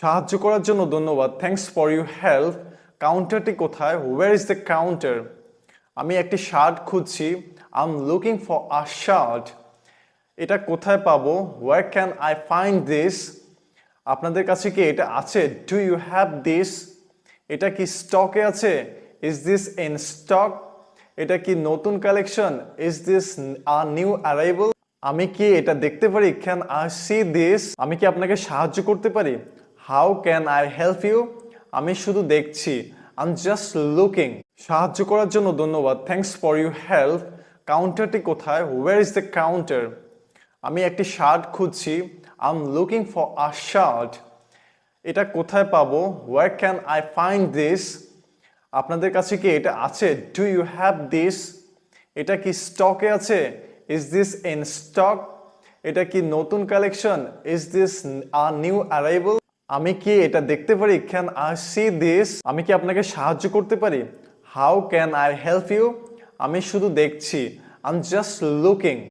সাহায্য করার জন্য ধন্যবাদ। Thanks for your help. কাউন্টারটি কোথায়? Where is the counter? আমি একটি শার্ট খুঁজছি। I am looking for a shirt. এটা কোথায় পাবো? Where can I find this? আপনাদের কাছে কি এটা আছে? Do you have this? এটা কি স্টকে আছে? Is this in stock? এটা কি নতুন collection? Is this a new arrival? আমি কি এটা দেখতে পারি? Can I see this? আমি কি আপনাকে সাহায্য করতে পারি? How can I help you? আমি শুধু দেখছি। I am just looking. সাহায্য করার জন্য ধন্যবাদ। Thanks for your help. কাউন্টারটি কোথায়? Where is the counter? আমি একটি শার্ট খুঁজছি। I am looking for a shirt. এটা কোথায় পাবো? Where can I find this? আপনাদের কাছে কি এটা আছে? Do you have this? এটা কি স্টকে আছে? Is this in stock? এটা কি নতুন collection? Is this a new arrival? আমি কি এটা দেখতে পারি? Can I see this? আমি কি আপনাকে সাহায্য করতে পারি? How can I help you? আমি শুধু দেখছি। I am just looking.